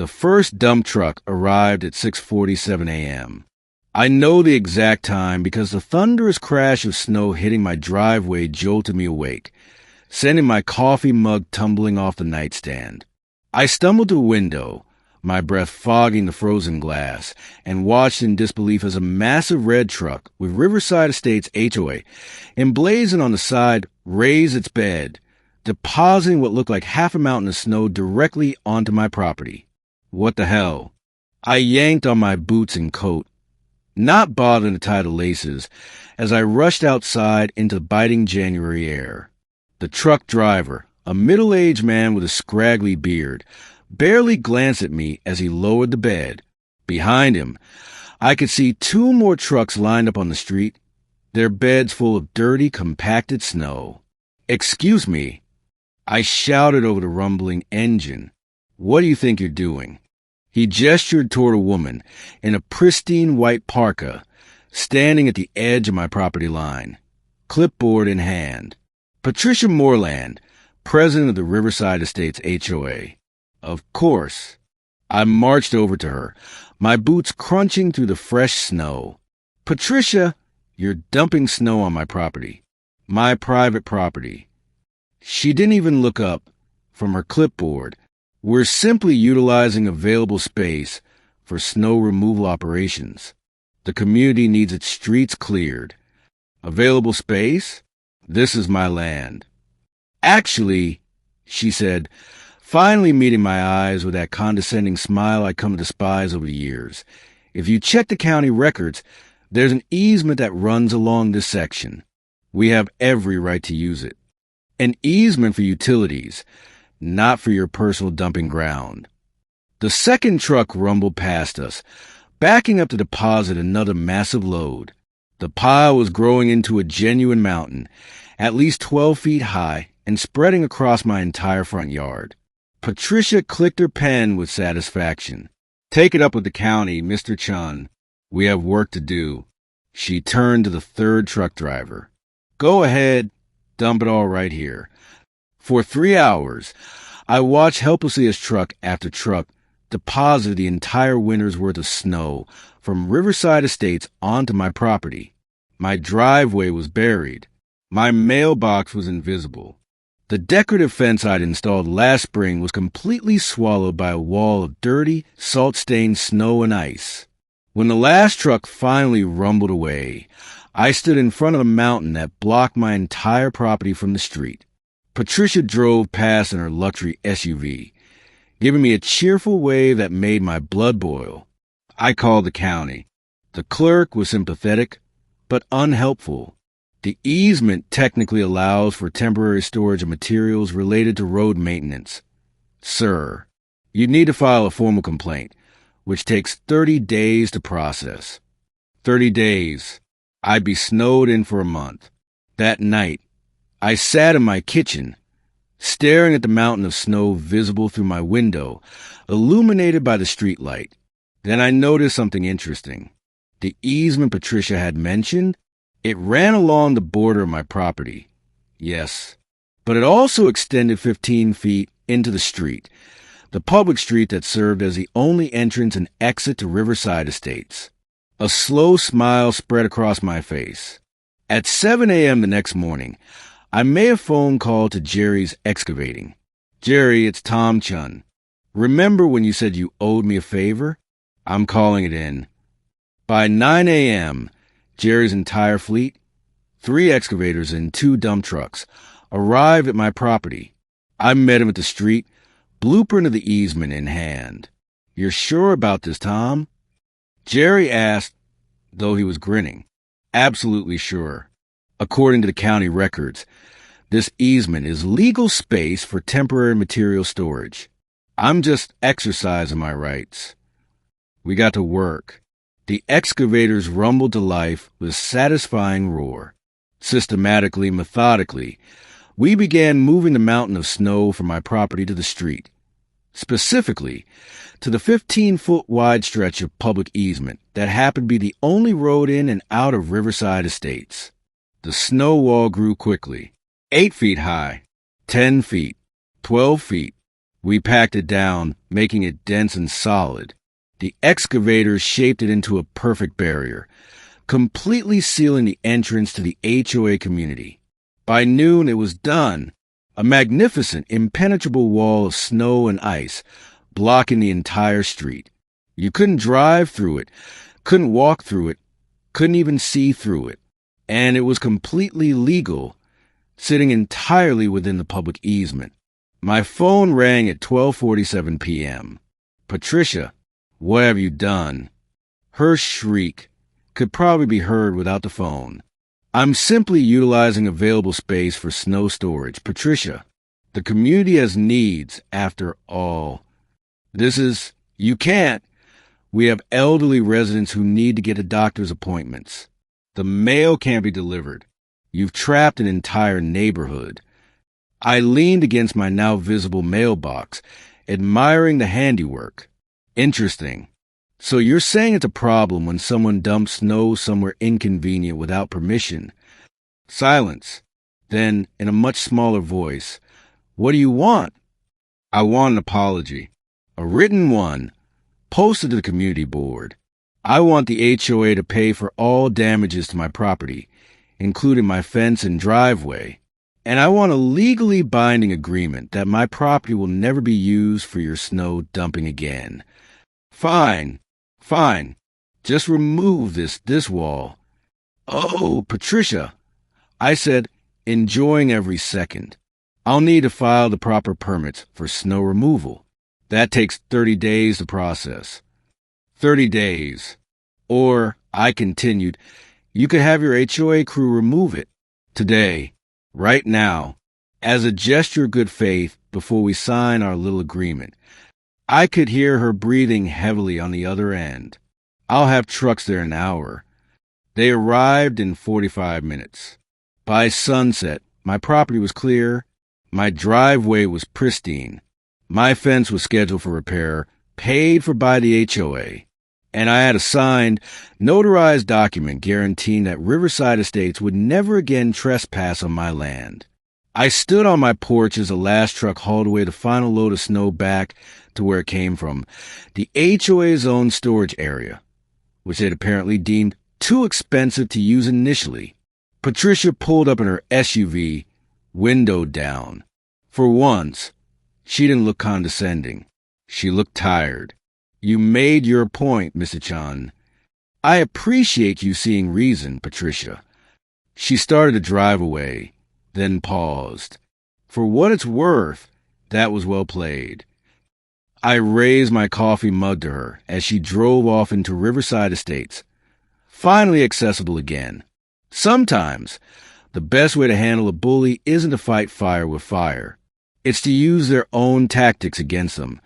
The first dump truck arrived at 6:47 a.m. I know the exact time because the thunderous crash of snow hitting my driveway jolted me awake, sending my coffee mug tumbling off the nightstand. I stumbled to a window, my breath fogging the frozen glass, and watched in disbelief as a massive red truck with Riverside Estates HOA emblazoned on the side raised its bed, depositing what looked like half a mountain of snow directly onto my property. What the hell? I yanked on my boots and coat, not bothering to tie the laces, as I rushed outside into the biting January air. The truck driver, a middle-aged man with a scraggly beard, barely glanced at me as he lowered the bed. Behind him, I could see two more trucks lined up on the street, their beds full of dirty, compacted snow. "Excuse me," I shouted over the rumbling engine. "What do you think you're doing?" He gestured toward a woman in a pristine white parka, standing at the edge of my property line, clipboard in hand. Patricia Moreland, president of the Riverside Estates HOA. Of course. I marched over to her, my boots crunching through the fresh snow. "Patricia, you're dumping snow on my property. My private property." She didn't even look up from her clipboard. "We're simply utilizing available space for snow removal operations. The community needs its streets cleared." "Available space? This is my land." "Actually," she said, finally meeting my eyes with that condescending smile I'd come to despise over the years, "if you check the county records, there's an easement that runs along this section. We have every right to use it. An easement for utilities, not for your personal dumping ground." The second truck rumbled past us, backing up to deposit another massive load. The pile was growing into a genuine mountain, at least 12 feet high and spreading across my entire front yard. Patricia clicked her pen with satisfaction. "Take it up with the county, Mr. Chun. We have work to do." She turned to the third truck driver. "Go ahead, dump it all right here." For 3 hours, I watched helplessly as truck after truck deposited the entire winter's worth of snow from Riverside Estates onto my property. My driveway was buried. My mailbox was invisible. The decorative fence I'd installed last spring was completely swallowed by a wall of dirty, salt-stained snow and ice. When the last truck finally rumbled away, I stood in front of a mountain that blocked my entire property from the street. Patricia drove past in her luxury SUV, giving me a cheerful wave that made my blood boil. I called the county. The clerk was sympathetic, but unhelpful. The easement technically allows for temporary storage of materials related to road maintenance. "Sir, you need to file a formal complaint, which takes 30 days to process." 30 days. I'd be snowed in for a month. That night, I sat in my kitchen, staring at the mountain of snow visible through my window, illuminated by the streetlight. Then I noticed something interesting. The easement Patricia had mentioned, it ran along the border of my property. Yes, but it also extended 15 feet into the street, the public street that served as the only entrance and exit to Riverside Estates. A slow smile spread across my face. At 7 a.m. the next morning, I made a phone call to Jerry's Excavating. "Jerry, it's Tom Chun. Remember when you said you owed me a favor? I'm calling it in." By 9 a.m., Jerry's entire fleet, 3 excavators and 2 dump trucks, arrived at my property. I met him at the street, blueprint of the easement in hand. "You're sure about this, Tom?" Jerry asked, though he was grinning. "Absolutely sure. According to the county records, this easement is legal space for temporary material storage. I'm just exercising my rights." We got to work. The excavators rumbled to life with a satisfying roar. Systematically, methodically, we began moving the mountain of snow from my property to the street, specifically to the 15-foot wide stretch of public easement that happened to be the only road in and out of Riverside Estates. The snow wall grew quickly, 8 feet high, 10 feet, 12 feet, We packed it down, making it dense and solid. The excavators shaped it into a perfect barrier, completely sealing the entrance to the HOA community. By noon, it was done. A magnificent, impenetrable wall of snow and ice, blocking the entire street. You couldn't drive through it, couldn't walk through it, couldn't even see through it. And it was completely legal, sitting entirely within the public easement. My phone rang at 12:47 p.m. Patricia, what have you done? Her shriek could probably be heard without the phone. I'm simply utilizing available space for snow storage. Patricia, the community has needs, after all. You can't. We have elderly residents who need to get to doctor's appointments. The mail can't be delivered. You've trapped an entire neighborhood. I leaned against my now visible mailbox, admiring the handiwork. Interesting. So you're saying it's a problem when someone dumps snow somewhere inconvenient without permission? Silence. Then, in a much smaller voice, what do you want? I want an apology. A written one, posted to the community board. I want the HOA to pay for all damages to my property, including my fence and driveway. And I want a legally binding agreement that my property will never be used for your snow dumping again. Fine. Just remove this wall. Oh, Patricia, I said, enjoying every second. I'll need to file the proper permits for snow removal. That takes 30 days to process. 30 days. Or, I continued, you could have your HOA crew remove it. Today, right now, as a gesture of good faith before we sign our little agreement. I could hear her breathing heavily on the other end. I'll have trucks there in an hour. They arrived in 45 minutes. By sunset, my property was clear. My driveway was pristine. My fence was scheduled for repair, paid for by the HOA. And I had a signed, notarized document guaranteeing that Riverside Estates would never again trespass on my land. I stood on my porch as the last truck hauled away the final load of snow back to where it came from, the HOA's own storage area, which they'd apparently deemed too expensive to use initially. Patricia pulled up in her SUV, window down. For once, she didn't look condescending. She looked tired. You made your point, Mr. Chan. I appreciate you seeing reason, Patricia. She started to drive away, then paused. For what it's worth, that was well played. I raised my coffee mug to her as she drove off into Riverside Estates, finally accessible again. Sometimes, the best way to handle a bully isn't to fight fire with fire. It's to use their own tactics against them,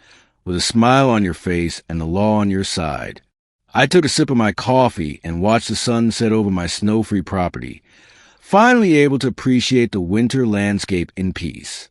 with a smile on your face and the law on your side. I took a sip of my coffee and watched the sun set over my snow-free property, finally able to appreciate the winter landscape in peace.